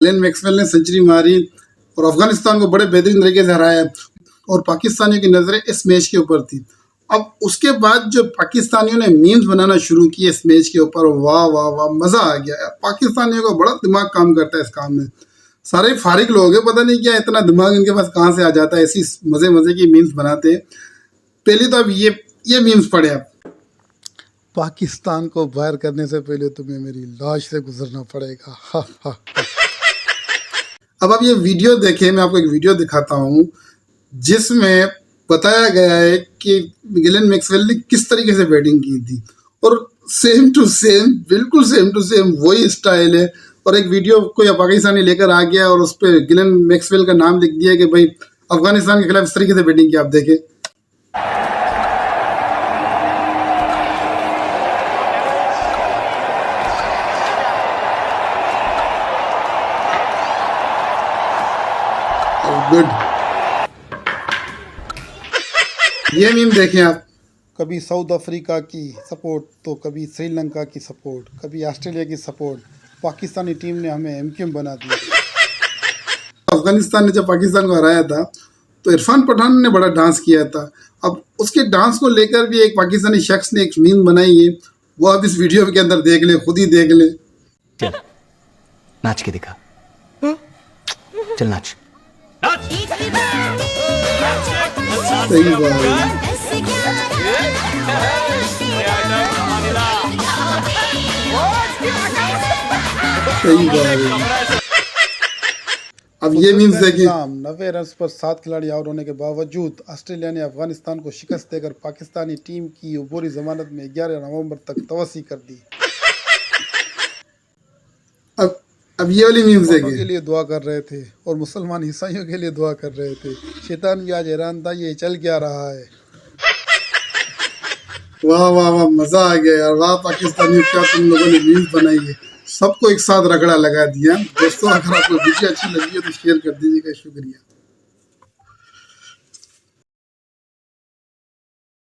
Glenn Maxwell ने century मारी और अफगानिस्तान को बड़े बेहतरीन तरीके से हराया और पाकिस्तानियों की नजरें इस मैच के ऊपर थी। अब उसके बाद जो पाकिस्तानियों ने मीम्स बनाना शुरू किए इस मैच के ऊपर, वाह वाह वाह, मजा आ गया यार। पाकिस्तानियों का बड़ा दिमाग काम करता है इस काम में। सारे फारिग लोग हैं, पता नहीं क्या इतना दिमाग इनके पास कहाँ से आ जाता है, ऐसी मजे मजे की मीम्स बनाते हैं। पहले तो अब ये मीम्स पढ़े आप। पाकिस्तान को बाहर करने से पहले तुम्हें मेरी लाश से गुजरना पड़ेगा। हा हा। अब आप ये वीडियो देखें, मैं आपको एक वीडियो दिखाता हूँ जिसमें बताया गया है कि ग्लेन मैक्सवेल ने किस तरीके से बैटिंग की थी और सेम टू सेम, बिल्कुल सेम टू सेम वही स्टाइल है। और एक वीडियो कोई पाकिस्तानी लेकर आ गया और उस पर ग्लेन मैक्सवेल का नाम लिख दिया कि भाई अफगानिस्तान के खिलाफ इस तरीके से बैटिंग की। आप देखें, गुड। ये मीम देखें आप। कभी साउथ अफ्रीका की सपोर्ट तो कभी श्रीलंका की सपोर्ट, कभी ऑस्ट्रेलिया की सपोर्ट। पाकिस्तानी टीम ने हमें एमक्यूएम बना दिया। अफगानिस्तान ने जब पाकिस्तान को हराया था तो इरफान पठान ने बड़ा डांस किया था। अब उसके डांस को लेकर भी एक पाकिस्तानी शख्स ने एक मीम बनाई है, वो आप इस वीडियो के अंदर देख ले, खुद ही देख ले। चल नाच के दिखा, चल नाच। सही बात है। सही बात है। अब ये मीम्स देखिए। 90 रन पर 7 खिलाड़ी आउट होने के बावजूद ऑस्ट्रेलिया ने अफगानिस्तान को शिकस्त देकर पाकिस्तानी टीम की अबूरी जमानत में 11 नवंबर तक तवस्सी कर दी। अब ये वाली मीम्स देखिए। के लिए दुआ कर रहे थे और मुसलमान ईसाइयों के लिए दुआ कर रहे थे। शैतान भी आज हैरान था ये चल क्या रहा है। वाह वाह वाह, मजा आ गया यार। वाह पाकिस्तानियों, क्या तुम लोगों ने मीम्स बनाई है, सबको एक साथ रगड़ा लगा दिया। दोस्तों, अगर आपको वीडियो अच्छी लगी है तो शेयर कर दीजिएगा। शुक्रिया।